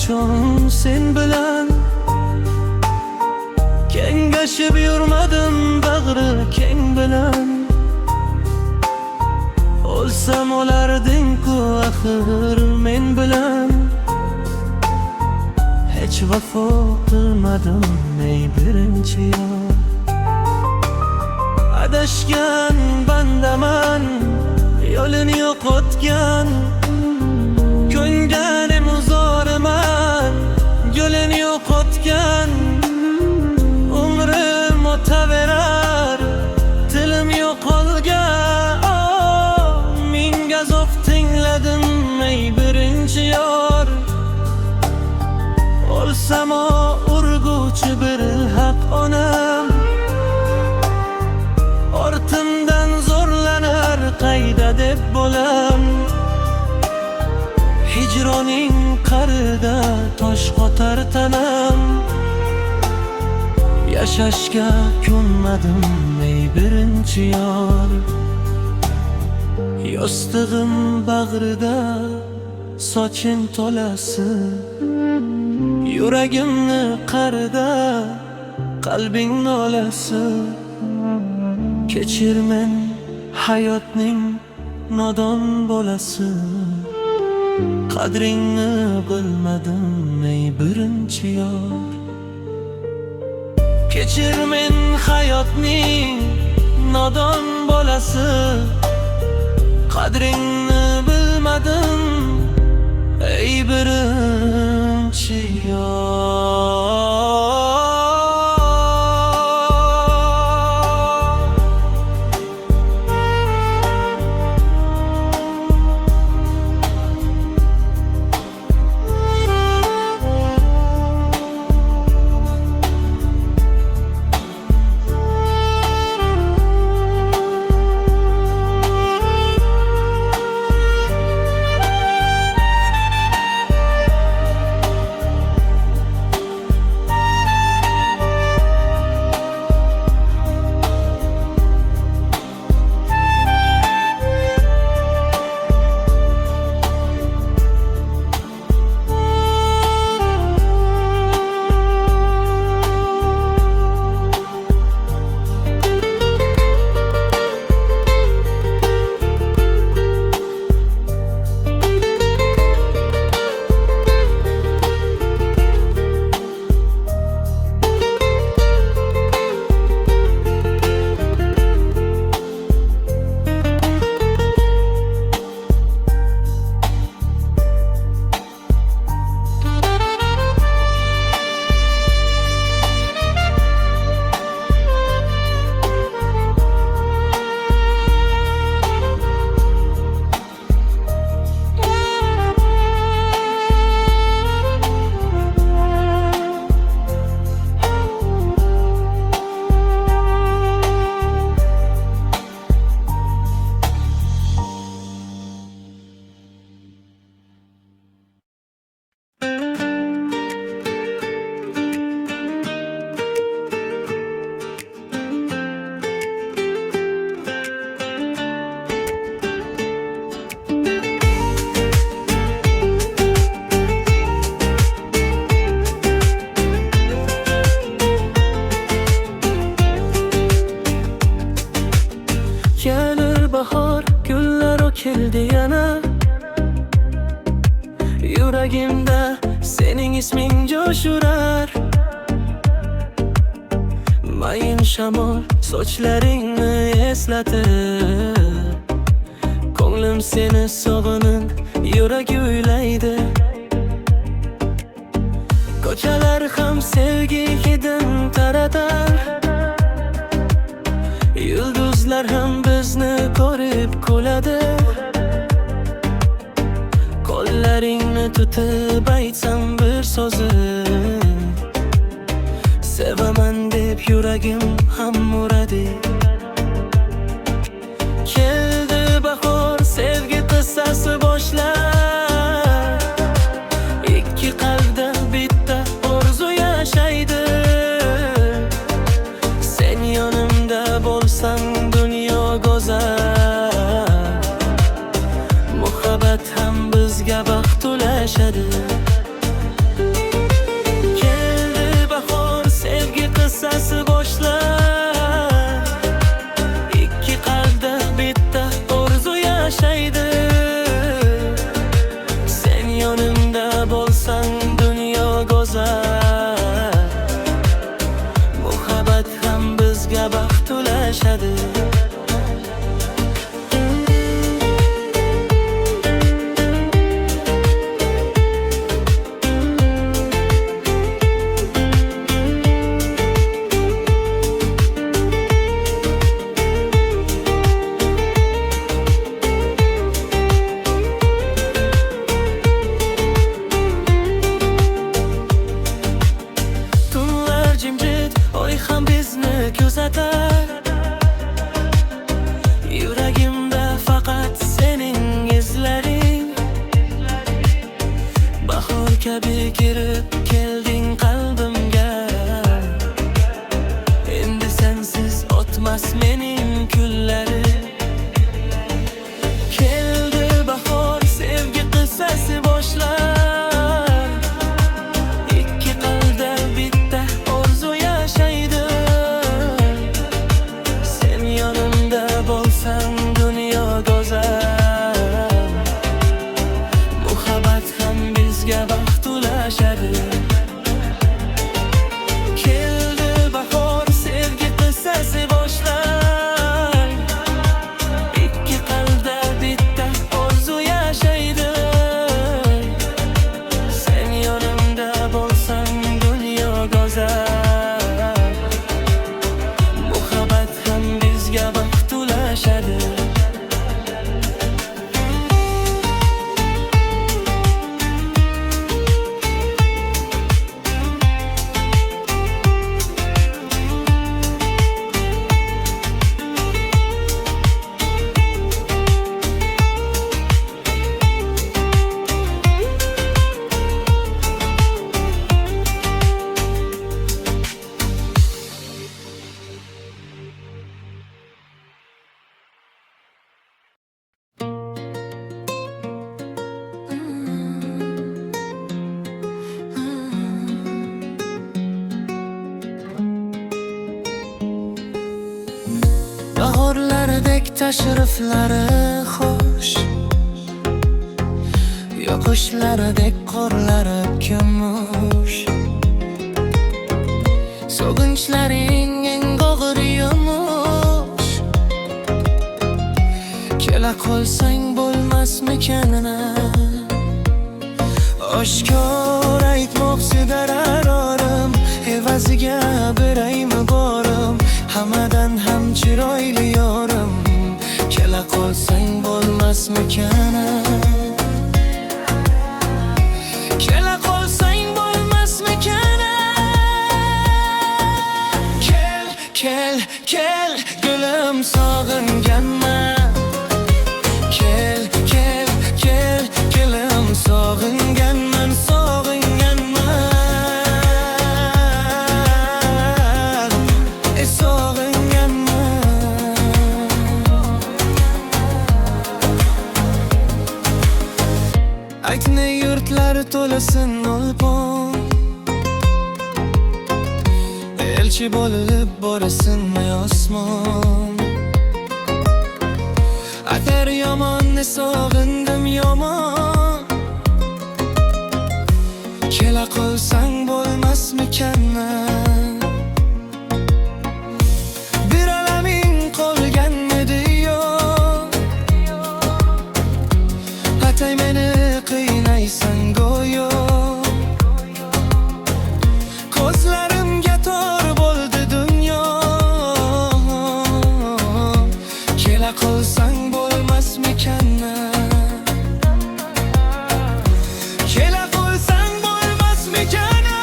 uchun sen bilan kengashib yurmadim bag'ri keng bilan. O'lsam o'larding-ku axir men bilan. Hech vafo qilmadim ey birinchi yor. Adashgan bandaman, yo'lini yo'qotgan, ko'nganim uzoriman, yo'lini yo'qotgan. Umrim o'taverar, tilim yo'qolgan. Ming gazob tingladim ey birinchi yor. O'lsam urguvchi bir haq onam, ortimdan zo'rlanar qayda deb bo'lam. Hijroning qarida tosh qotar tanam. Yashashga ko'nmadim ey birinchi yor. Yostig'im bag'rida soching to'lasi, yuragimni qarida qalbing nolasi. Kechir men hayotning nodon bolasi, qadringni bilmadim ey birinchi yor. Kechir men hayotning nodon bolasi, qadringni bilmadim ey birinchi yor. keldi yana. Yuragimda sening isming jo'shurar. Mayin shamol sochlaringni eslatib, ko'nglim seni sog'inib yurak o'ylaydi. Ko'chalar ham sevgi hidin taratar, yulduzlar ham bizni ko'rib kuladi. Qo'llaringni tutib aytsam bir so'zim, sevaman deb yuragim ham uradi. Keldi bahor sevgi qissasi boshlar, ikki qalbda bitta orzu yashaydi. Sen yonimda bo'lsang dunyo go'zal, muhabbat ham bizga baxt ulashadi. Tunlar jimjit, oy ham bizni kuzatar. Yuragimda faqat sening izlaring. Bahor kabi kirib kelding qalbimga. Endi sensiz o'tmas mening kunlarim. Keldi bahor, sevgi qissasi boshlar. Ikki qalbda bitta orzu yashaydi. Sen yonimda bo'lsang dunyo go'zal. Muhabbat ham bizga baxt ulashadi. Keldi bahor, sevgi qissasi boshlar. Ikki qalbda bitta orzu yashaydi. Sen yonimda bo'lsang dunyo go'zal. Muhabbat ham bizga baxt ulashadi. Bahorlardek tashriflari xo'sh, yoqishlaridek qorlari kumush. So'ginchlaring eng og'ir yumush. Kela qolsang bo'lmasmikanini oshkor aytmoqchi dararorim. Evaziga beraymi borim, hammadan ham chiroyli yorim. Kela qolsang bo'lmasmikani, kela qolsang bo'lmasmikani. Kel, kel, kel, gulim sog'inganman. Kel, kel, kel, gulim sog'inganman, sog'inganman. Aytni yurtlari to'lasin o'lpon. Elchi bo'lib borasinmi osmon. Agar yomonni sog'indim yomon. Kela qolsang bo'lmasmikanni. Bir alaming qolganmidi yo? Atay meni qiynaysan go'yo. Ko'zlarimga tor bo'ldi dunyo. Kela qolsang bo'lmasmikanni. Kela qolsang bo'lmasmikanni.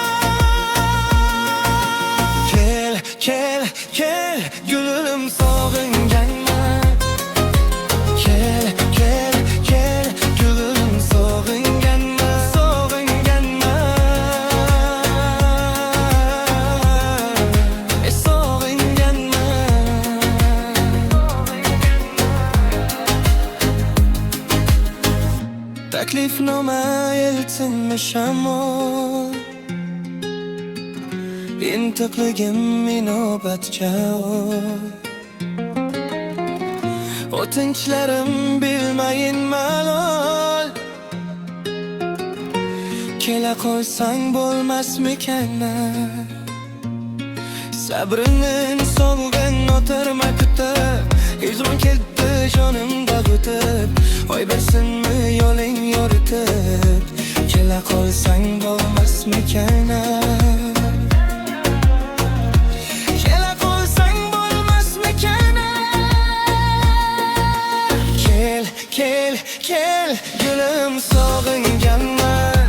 Kel, kel, kel, gulim sog'inganman. Kel, kel, kel, gulim sog'inganman, sog'inganman. Sog'inganman. Taklifnoma eltinmi shamol. Intiqligim inobat javob. O'tinchlarim bilmayin malol. Kela qolsang bo'lmasmikanni. Sabrinin solgan oturma kutib Hijron keldi jonimda g'utib Voy bilsinmi yo'ling yoritib Kela qolsang bo'lmasmikan Kela qolsang bo'lmasmikan Kel, kel, kel Gülüm sog'inganman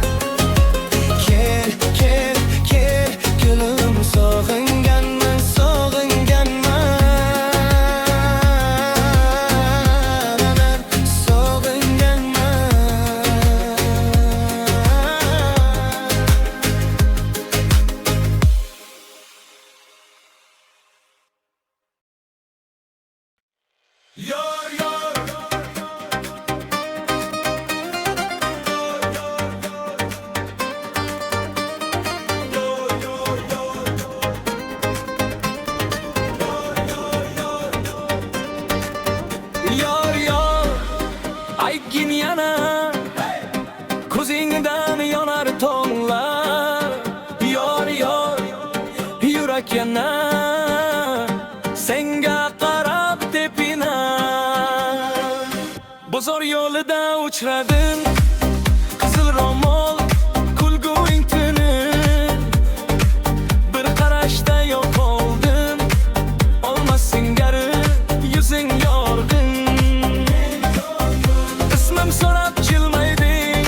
Kel, kel, kel Gülüm sog'inganman Yor yor Aygin yana Ko'zingdan yonar tonglar Yor yor Yurak yana Senga qarab tepinar Bozor yo'lida uchradim Qizil ro'mol kulguing tinib Bir qarashda yo'q oldim Olmas singari yuzing yorg'in Ismim so'rab jilmayding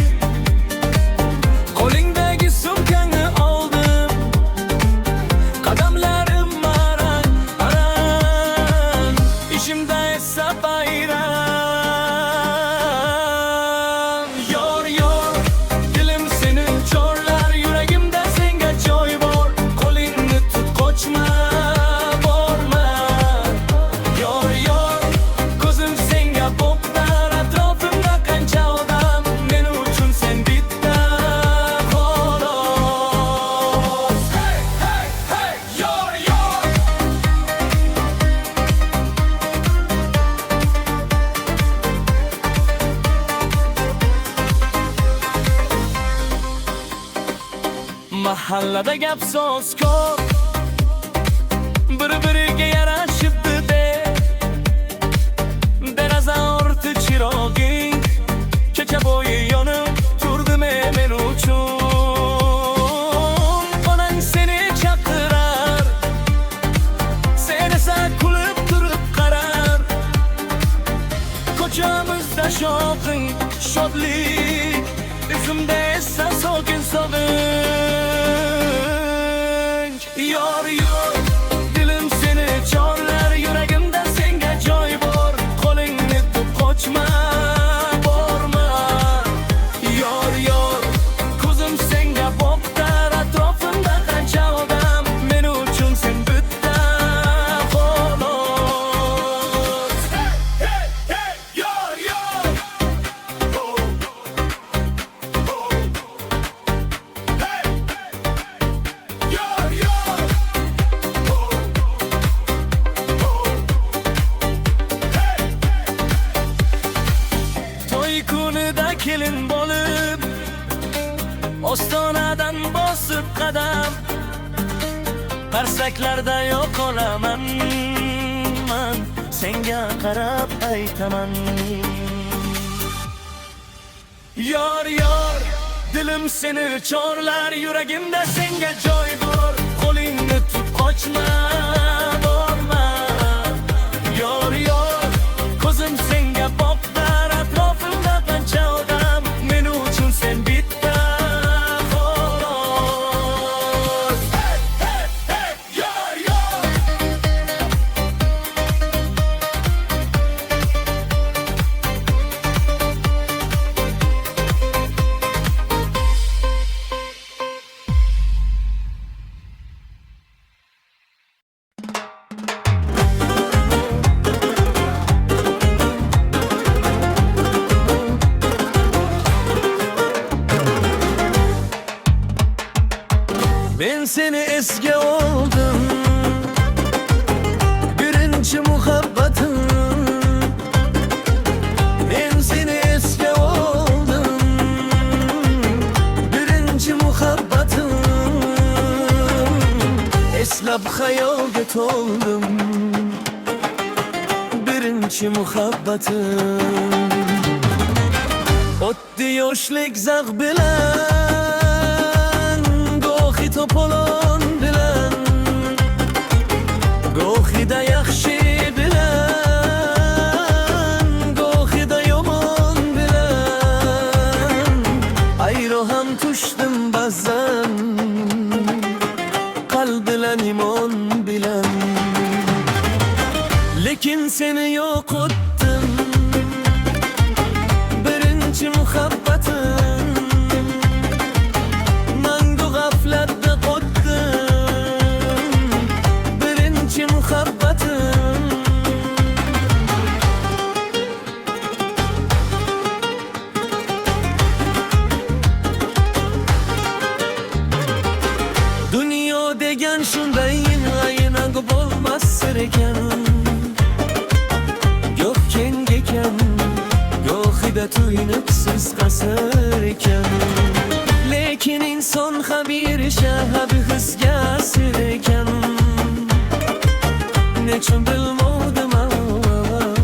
Qo'lingdagi sumkangni oldim Qadamlarim arang, arang Ishimda esa bayram Yor, yor Dilim seni chorlar Yuragimda senga joy bor Qo'lingni tut qochma borma Yor, yor Ko'zim senga bo'ptar Atrofimda qancha odam Men uchun sen bitta xolos Hey, hey, hey Yor, yor Mahallada gap so'z ko'p Bir-biriga yarashibdi de Deraza orti chirog'ing Kecha bo'yi yonib turdi men uchun Onang seni chaqirar Sen esa kulib turib qarar Ko'chamizda shovqin, shodlik Izimda esa sokin sog'inch Yor, yor Dilim seni chorlar Yuragimda senga joy bor Qo'lingni tut qochma borma Yor, yor Ko'zim senga bo'ptar Atrofimda qancha odam Men uchun sen bitta xolos Hey, hey, hey Yor, yor Yor, yor To'y kunida kelin bo'lib Ostonadan bosib qadam Qarsaklarda yo'q olaman Man senga qarab aytaman Yor, yor Dilim seni chorlar Yuragimda senga joy bor Qo'lingni tut qochma borma Yor, yor Ko'zim senga bo'ptar Atrofimda qancha odam Men uchun sen bitta xolos Hey, hey, hey Yor, yor shab xayolga to'ldim. Birinchi muhabbatim o'tdi yoshlik zavq bilan, go'hi to'polon bilan, go'hida yaxshi bilan, go'hida yomon bilan. Ayro ham tushdim ba'zan, qalb bilan imon bilan. Lekin seni yo'qotdim, birinchi muhabbatim. Mangu g'aflatda qotdim, birinchi muhabbatim. Dunyo degan shunday aynan bo'lmas sir ekan. Goh keng ekan, gohida tuynuqsiz qasr ekan. Lekin inson xabir shahabi hisga asir ekan. Nechun bilmovdim avval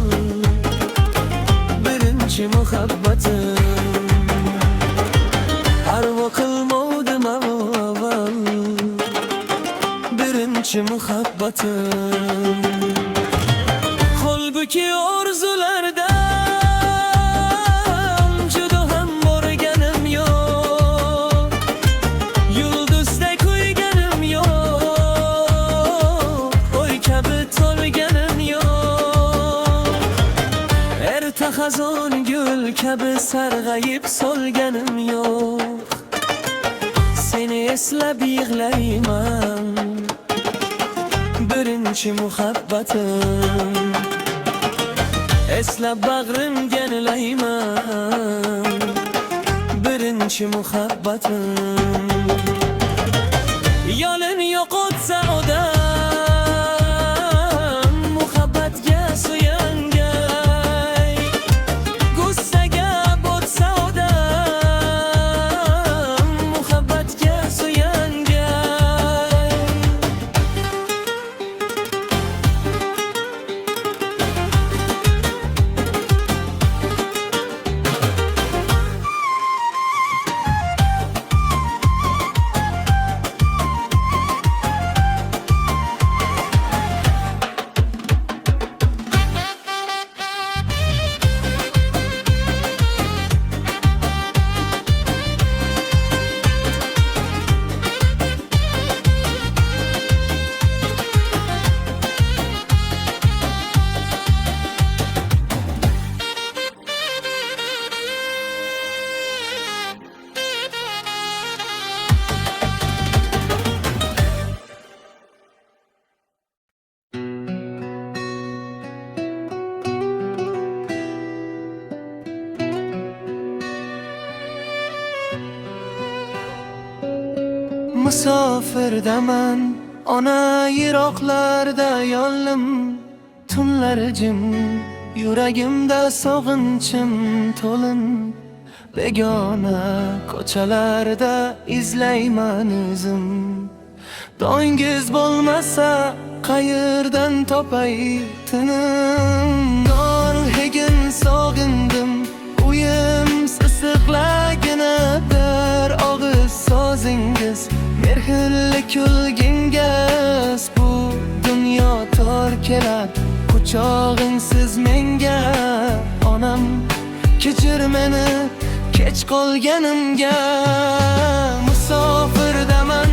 birinchi muhabbatim. Arvo qilmovdim avval birinchi muhabbatim. Holbuki orzulardan juda ham borganim yo'q, yulduzday qo'yganim yo'q, o'y kabi to'lganim yo'q. Erta xazon gul kabi sarg'ayib solganim yo'q. Seni eslab yig'layman, birinchi muhabbatim. Eslab bag'rimga nilayman, birinchi muhabbatim. Yolin yo'qotsa odam, muhabbatga suyangay. Gussaga botsa odam, muhabbatga suyangay. Musofirdaman, ona yiroqlarda yollim. Tunlar jim, yuragimda sog'inchim to'lin. Begona ko'chalarda izlayman o'zim. Dongiz bo'lmasa qayerdan topay tinim. Norhegin sog'indim, uyim issiqlaginadir. Og'iz so'zingiz, mehrli kulgingiz. Bu dunyo tor kelar, quchog'ingsiz menga. Onam kechir meni kech qolganimga. Musofirdaman,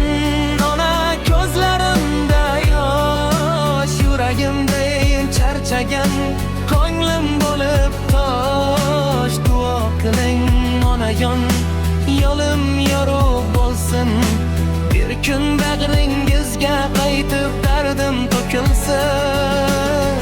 ona ko'zlarimda yosh. Yuragimda charchagan, ko'nglim bo'lib tosh. Duo qiling onajon, yo'lim yorug' bo'lsin. Bir kun bag'ringizga qaytib dardim to'kilsin.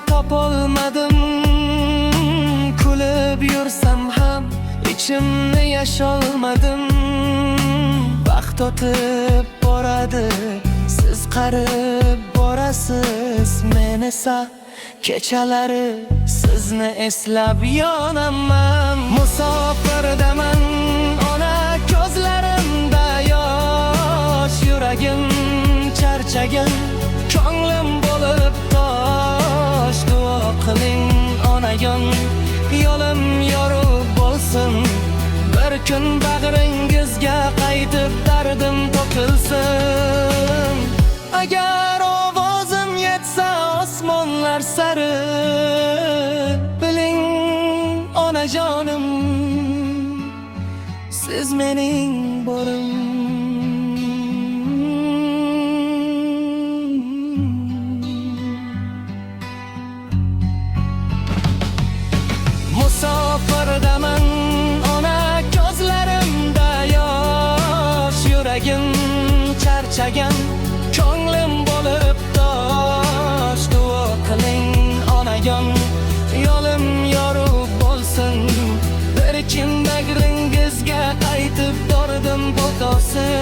topolmadim. yasholmadim. Vaqt o'tib boradi, siz qarib borasiz. Men esa kechalari sizni eslab yonaman. Musofirdaman, ona ko'zlarimda yosh. Yuragim charchagan, ko'nglim bo'lib tosh. Duo qiling onajon, yo'lim yorug' bo'lsin. Bir kun bag'ringizga qaytib dardim to'kilsin. Agar ovozim yetsa osmonlar sari, biling onajonim, siz mening borim. Musofirdaman, ona ko'zlarimda yosh. Yuragim charchagan, ko'nglim bo'lib tosh. Duo qiling onajon, yo'lim yorug' bo'lsin. Bir kun bag'ringizga qaytib bordim to'kilsin.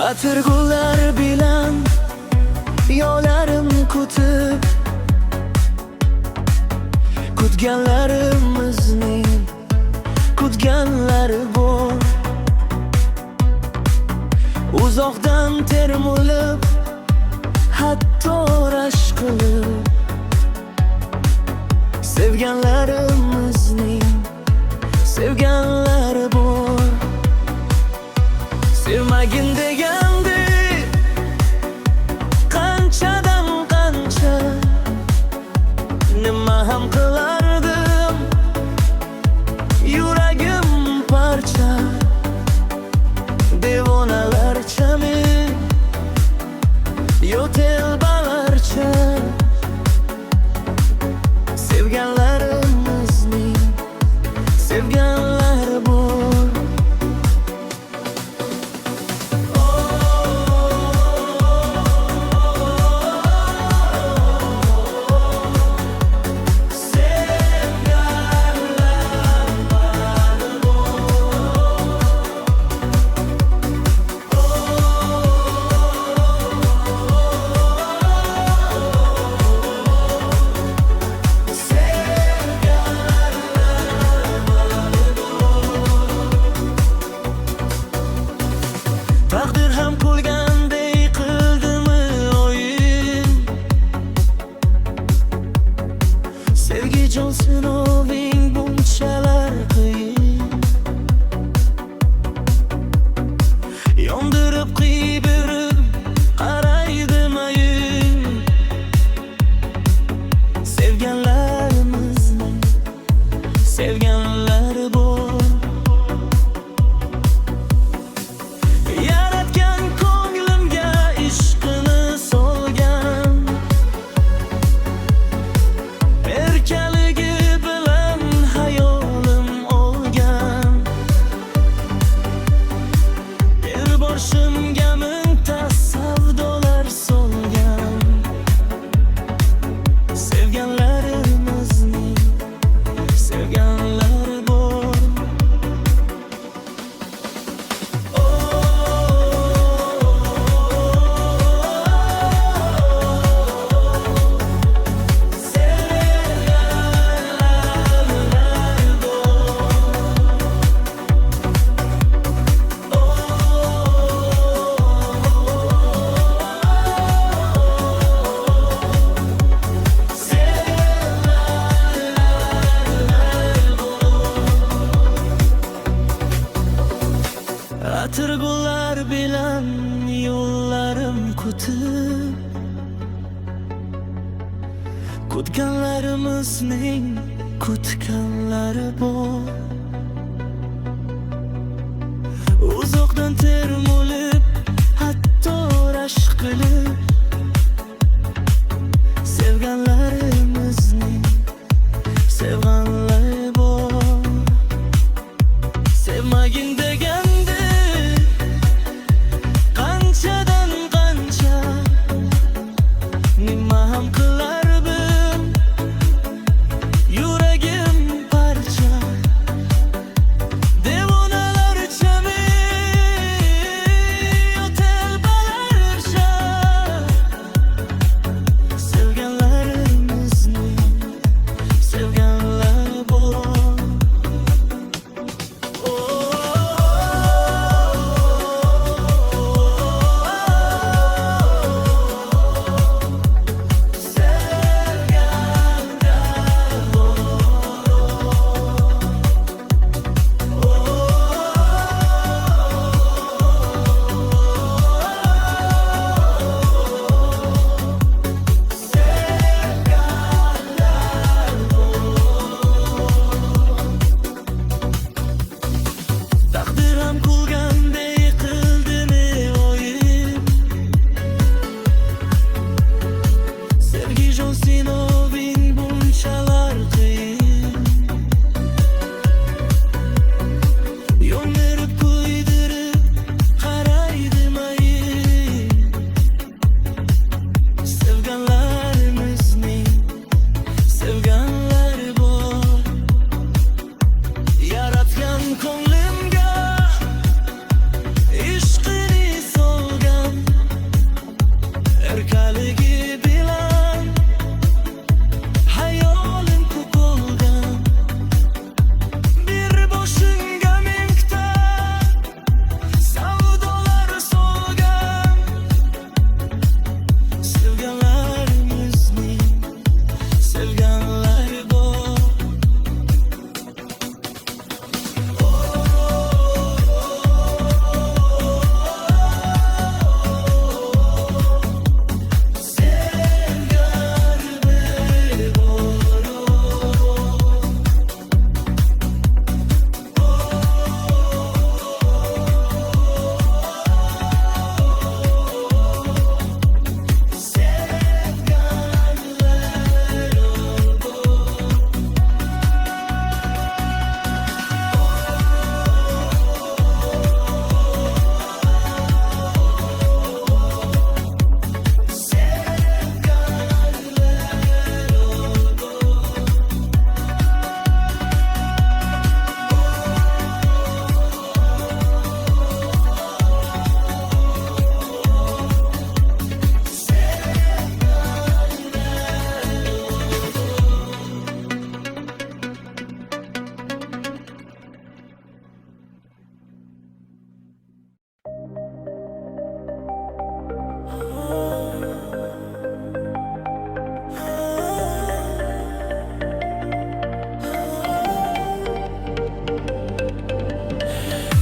Atirgullar bilan yo'llarim kutib, kutganlarimizning kutganlari bor. Uzoqdan termulib, hatto rashk qilib, sevganlarimizning sevganlari bor. Sevmagin degandi, qanchadan qancha nima ham qilardim. Yuragim parcha, devonalarcha men, yo'telbalarcha. Sevganlarimizning sevganlari bor. Oh O'tganlarimizning kutganlari bor. Uzoqdan termulib, hatto rashk qilib, sevganlarimizning sevganlari bor. Sevmagin degandi qanchadan qancha, nima ham qilardim, yuragim parcha. Devonalarchami yo'talbalarcha, sevganlarimizning sevganlari bor. Taqdirim kulgandek qildimi o'yin, sevgi jon sinoving bunchalar qiyin. Yo'l berib kuydirib qaraydim ayin, sevganlarimizning sevganlari bor. Yaratgan ko'nglimga ishqini solgan, erkaligi bilan hayolim ko'kolgan. Bir boshingga mingta savdolar solgan, sevganlarimizning sevganlari bor.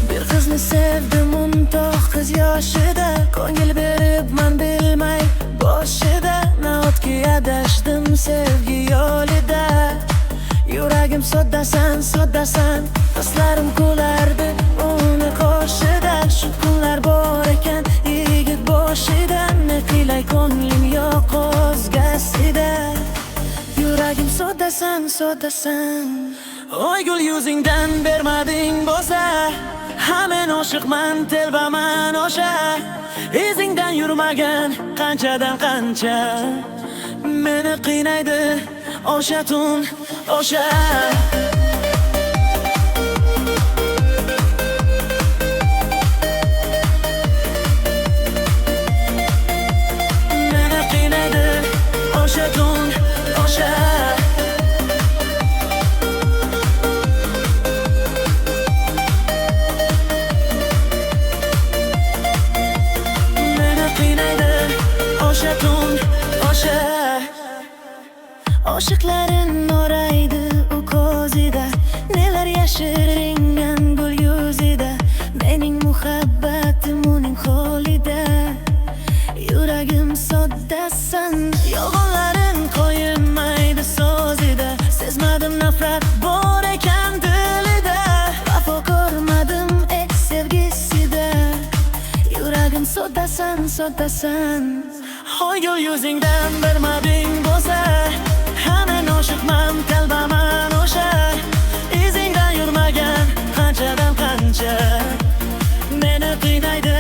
Bir qizni sevdim untoq qiz yoshida, ko'ngil beribman bilmay boshida. Nahotki adashdim sevgi yo'lida, yuragim soddasan, soddasan, do'stlarim kulardi uni qo'shida. Shu kunlar bor ekan yigit boshida, ne qilay ko'nglim yo'q o'zgasida. Yuragim soddasan, soddasan, oy gul yuzingdan bermading bo'lsa, hamen oshiqman, telbaman o'sha. Izingdan yurmagan qanchadan qancha, meni qiynaydi o'sha tun, o'sha. Meni qiynaydi o'sha tun, o'sha. Oshiqlarin oraydi u ko'zida, nelar yashiringan gul yuzida. Mening muhabbatim uning qo'lida, yuragim soddasan, yolg'onlarin qo'yilmaydi soddasan Hoygul yuzingdan bir mading bo'lsa Hamin oshiqman, qalbaman o'sha Izingdan yurmagan qanchadan qancha Meni qiynaydi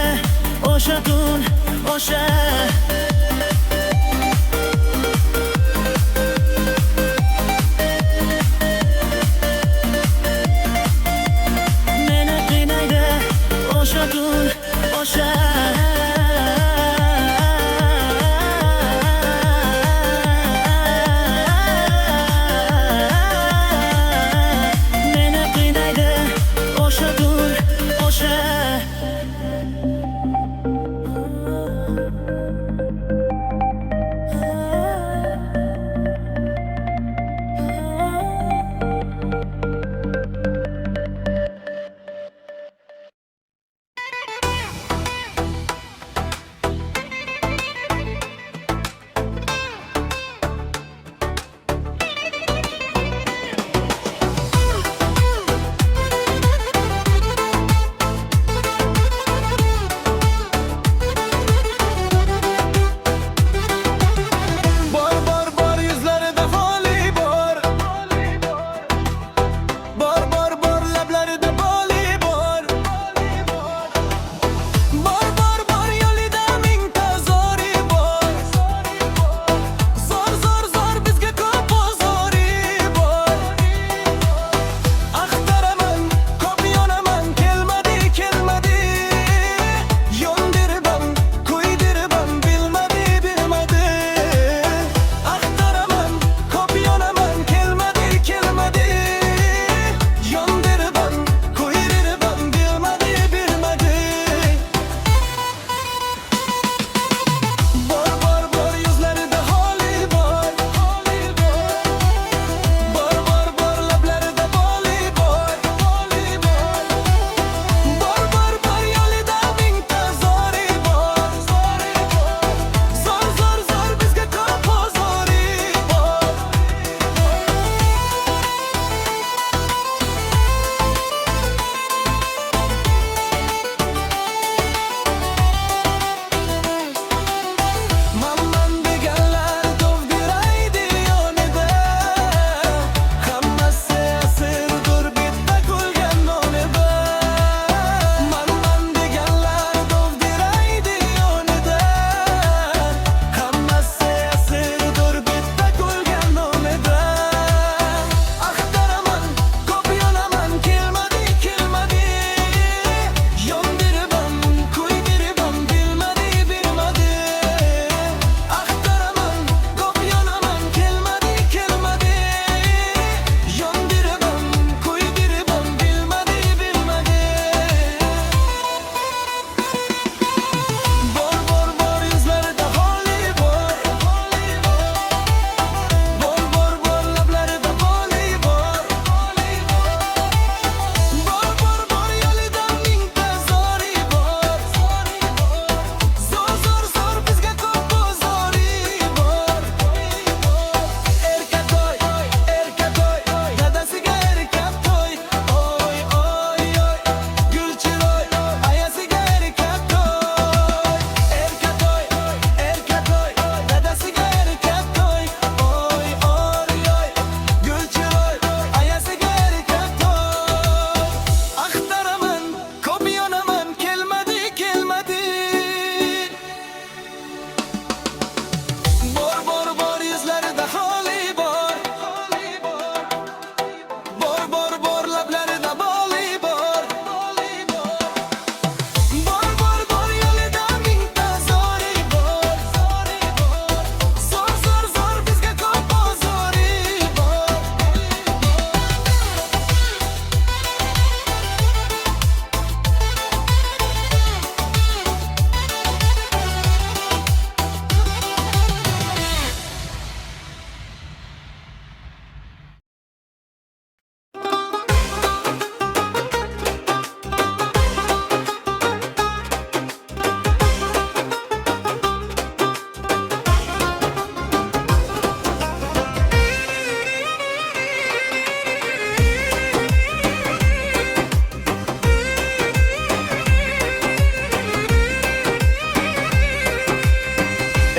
o'sha tun, o'sha Meni qiynaydi o'sha tun, o'sha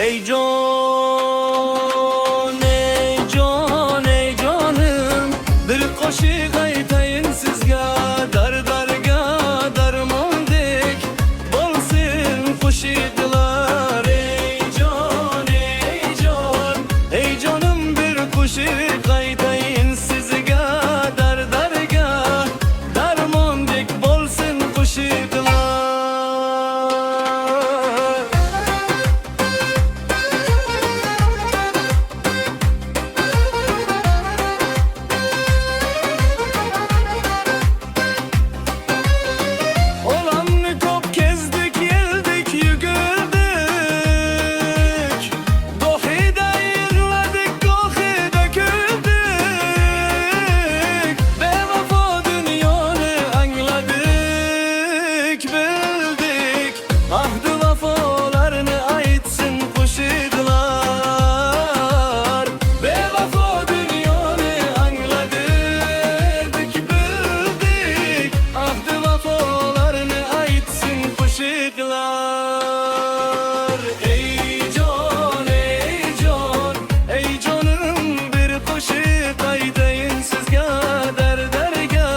Ey can, ey can, ey canım, bir qo'shiq aytayin sizga, darga darmondek bo'lsin qo'shiqlar. Ey can, ey can, ey canım, bir qo'shiq aytayin sizga, darga darmondek bo'lsin qo'shiqlar. Olanı kop kezdik, geldik, yugurdik. Gohida yig'ladik, gohida güldük. Bevafo dünyoni angladik, bildik. Ahdi vafolarni aytsin qo'shiqlar. Bevafo dünyoni angladik, bildik. Ahdi vafolarni aytsin qo'shiqlar. Ey can, ey can, ey canım, bir qo'shiq aytayin sizga, darga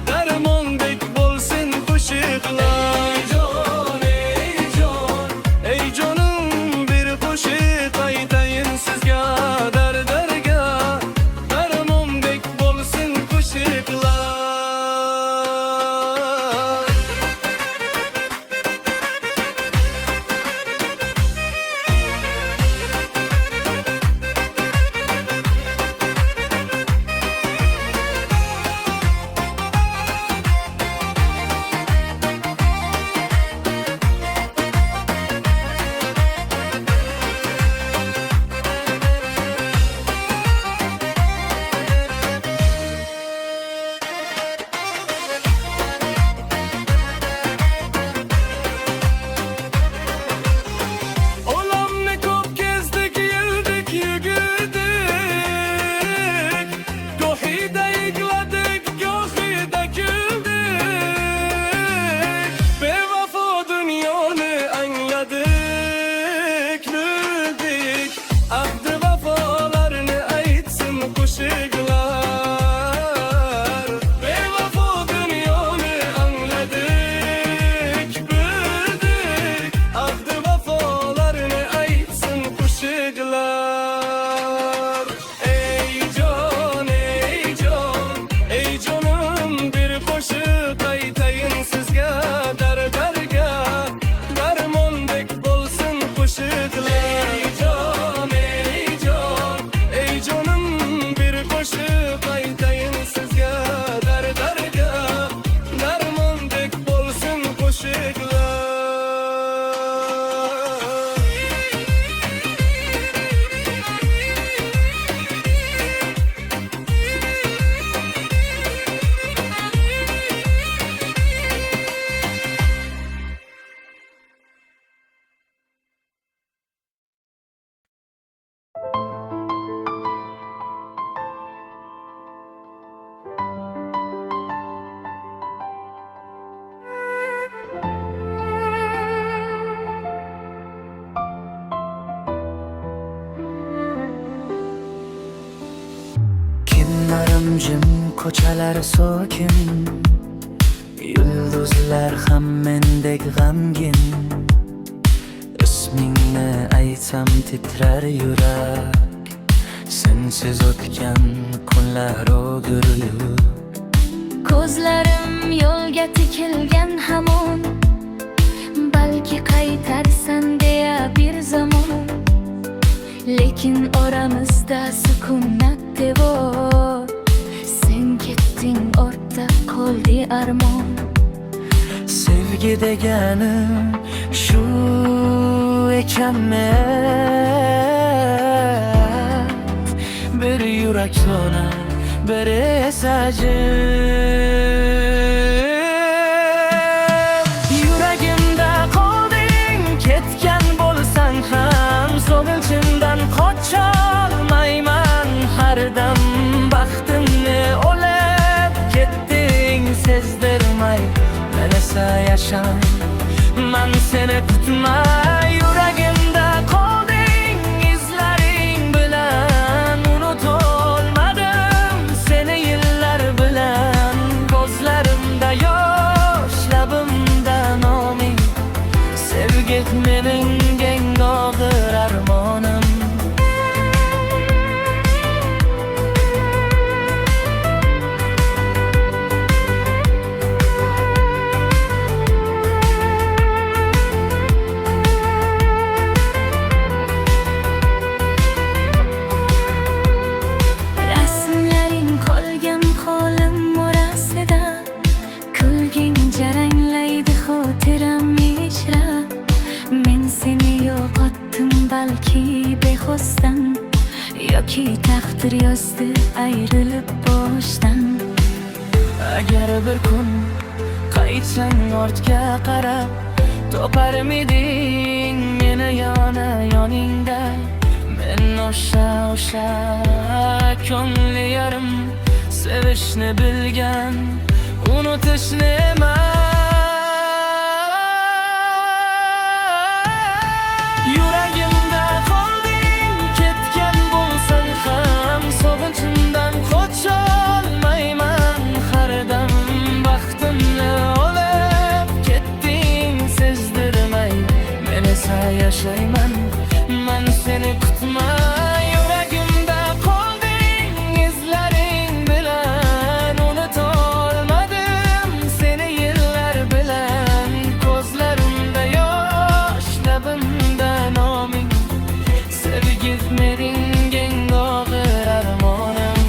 darmondek bo'lsin qo'shiqlar. Ey can, ey can, ey canım, bir qo'shiq aytayin sizga, darga darmondek bo'lsin qo'shiqlar. Olanı kop kezdik, geldik, yugurdik. Gohida yig'ladik, gohida güldük. Bevafo dünyoni angladik, bildik. Ahdi vafolarni aytsin qo'shiqlar. Bevafo dünyoni angladik, bildik. Ahdi vafolarni aytsin qo'shiqlar. Ey can, ey can, ey canım, bir qo'shiq aytayin sizga, darga darmondek bo'lsin qo'shiqlar. Ey can, ey can, ey canım, bir qo'shiq aytayin sizga, darga darmondek bo'lsin qo'shiqlar. Kimlarim jim, ko'chalar sokin, yulduzlar ham mendek g'amgin. Ismingni aytsam titrar yurak, sensiz o'tgan kunlar o'g'irlik. Ko'zlarim yo'lga tikilgan hamon, balki qaytarsan deya bir zamon. Lekin oramizda sukunat devor, sen ketding, ortda qoldi armon. Sevgi deganim shu ekanman, bir yurak so'na, bir esa jim. Yuragimda qolding, ketgan bo'lsang ham, so'ngilchimdan qocholmayman har dam. Baxtimni olib ketding, sezdirmay, men esa yashay, man seni tutmay. Yuragimda qolding, sevgizmeding eng og'ir armonim. Rasmlaring qolgan qo'lim orasida, kulging jaranglaydi xotiram ishra. Men seni yo'qotdim balki bexosdan, yoki taqdir yozdi ayrilib boshdan. Agar bir kun qaytsang ortga qarab, toparmiding meni yana yoningda? Men o'sha ko'ngli yarim, sevishni bilgan, unutishni emas. Yuragimda qolding, ketgan bo'lsang ham, sog'inchimdan qocholmayman. Har dam baxtimni olib ketding sezdirmay, men esa yashayman, men seni kutmay. Yuragimda qolding, izlaring bilan unutolmadim seni yillar bilan. Ko'zlarimda yosh, labimda noming, sevgizmeding eng og'ir armonim.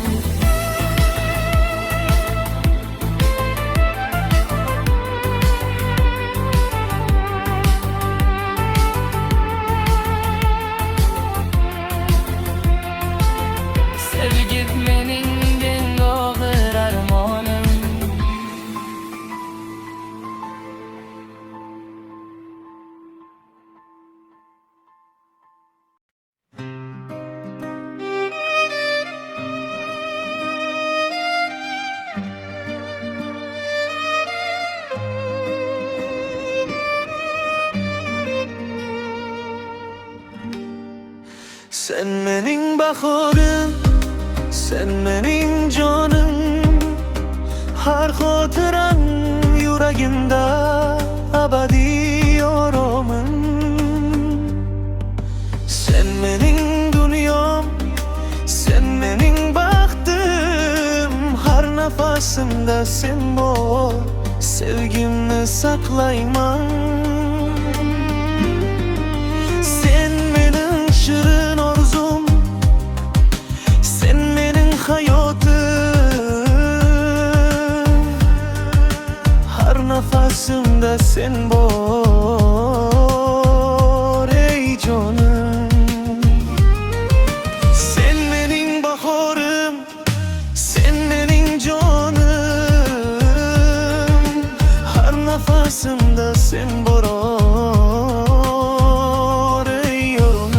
Sevgizmeding eng og'ir armonim. Sen mening bahorim, sen mening jonim. Har xotiram yuragimda abadiy oromim. Sen mening dunyom, sen mening baxtim. Har nafasimda sen bor, sevgimni saqlayman. Sen mening shirin orzum, sen mening hayotim. Har nafasimda sen bor, ey jonim. Sen mening bahorim, sen mening jonim. Har nafasimda sen bor, ey yorim.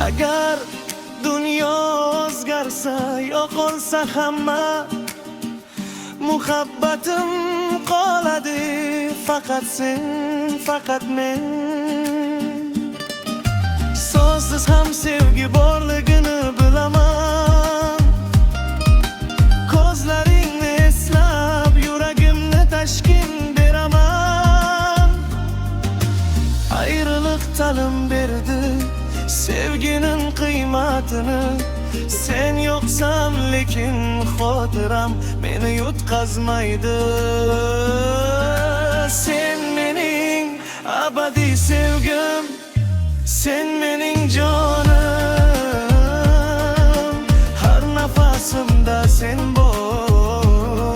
Agar dunyo o'zgarsa, yo'qolsa hamma, muhabbatim qoladi faqat sen, faqat men. So'zsiz ham sevgi borligini bilaman. Ko'zlaringni eslab yuragimni tashkin beraman. Ayriliq ta'lim berdi sevginin qiymatini. Sen yo'qsan lekin xotiram meni yutqazmaydi. Sen mening abadiy sevgim, sen mening jonim. Har nafasimda sen bor,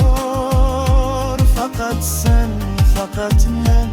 faqat sen, faqat men.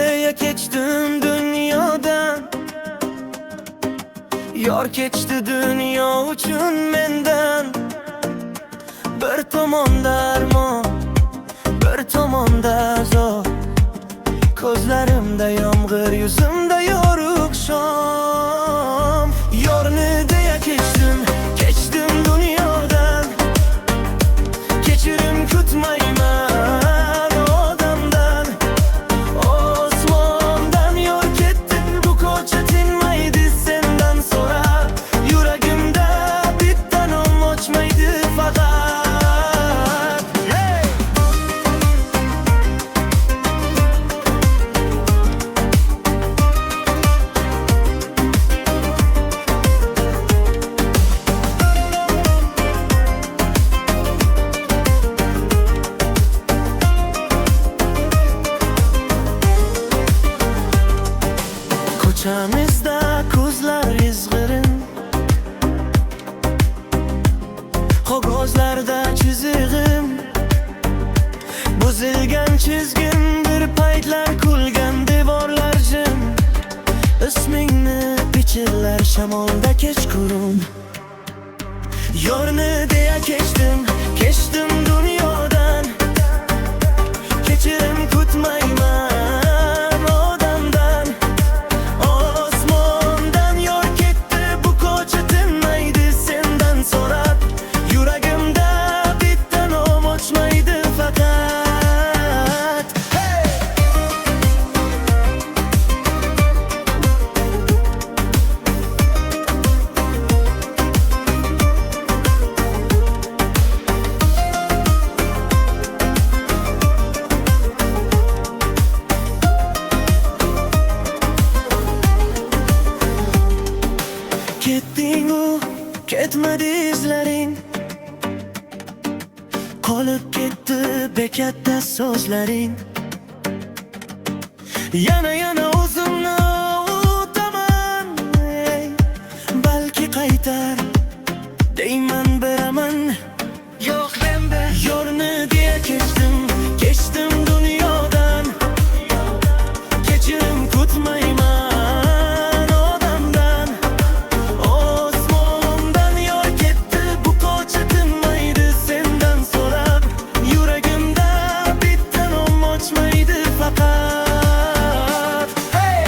deya kechdim dunyodan. Yor kechdi dunyo uchun mendan. Bir tomonda armon, bir tomonda zor. Ko'zlarimda yomg'ir, yuzimda yorug' shom. Yorni deya kechdim dunyodan. Kechirim kutmayman odamdan. Osmondan yor ketdi, bu ko'cha tinmaydi sendan so'rab. Yuragimda bitta nom ochmaydi faqat. Hey! Ko'chamizda ko'zlar izg'irin, qog'ozlarda chizig'im. Buzilgan chizgim, bir paytlar kulgan devorlar jim. Ismingni bichirlar shamolda kechqurun. Yorni deya kechdim dunyodan. Kechirim kutmayman odamdan. Osmondan yor ketdi, bu ko'cha tinmaydi sendan so'rab. Yuragimda bitta nom ochmaydi faqat. Hey! Ketding-u, ketmadi izlaring. Qolib ketdi bekatda so'zlaring. Yana o'zimni utaman. Balki qaytar deyman, beraman. Yo'q menda yorni deya kechdim dunyodan. Kechirim kutmayman odamdan. Osmondan yor ketdi, bu ko'cha tinmaydi sendan so'rab. Yuragimda bitta nom ochmaydi faqat. Hey!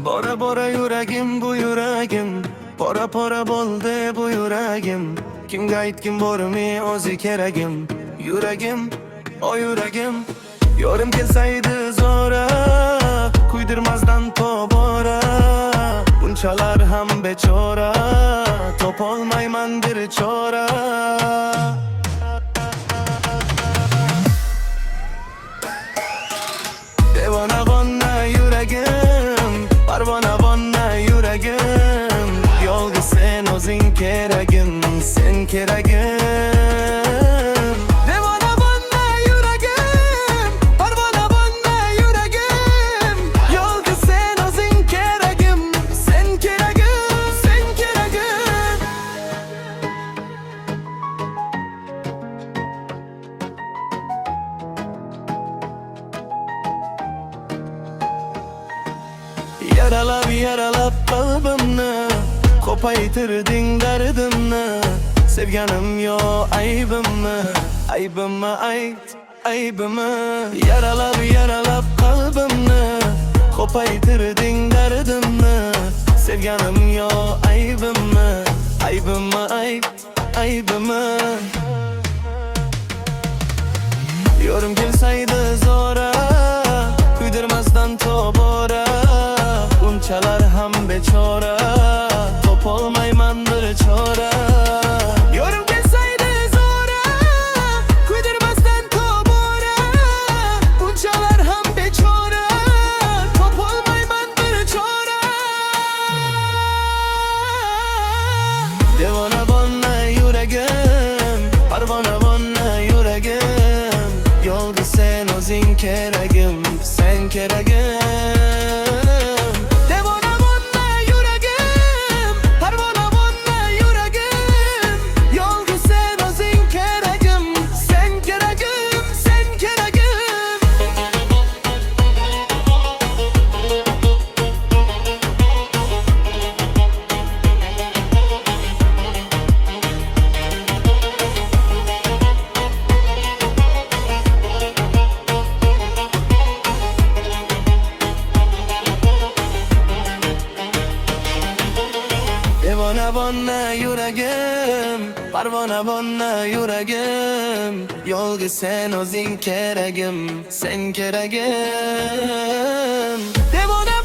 Bora bora yuragim, bu yuragim. Pora bo'ldi bu yuragim. Kimga aytgim bormi o'zi keragim. Yuragim, o yuragim. Yorim kelsaydi zo'ra, kuydirmasdan tobora. Bunchalar ham bechora, topolmayman bir chora. Devona yuragim, parvona yuragim. Yolg'iz sen o'zing keragim, sen keragim. Devona yuragim, parvona yuragim. Yolg'iz sen o'zing keragim, sen keragim, sen keragim. Yaralab qalbimni, ko'paytirding dardimni. Sevganim yo aybimmi, aybimmi ayt, aybimmi. Yaralab qalbimni, ko'paytirding dardimni. Sevganim yo aybimmi, aybimmi ayt, aybimmi. Yorim kelsaydi zo'ra, kuydirmasdan tobora. Bunchalar ham bechora, topolmayman bir chora. keragim, sen keragim. Devona bonna yuragim, parvona bonna yuragim. Yolgu sen o'zing keragim, sen keragim, sen keragim. Devona bonna yuragim, parvona bonna yuragim. Yolgu sen o'zing keragim, sen keragim. Devona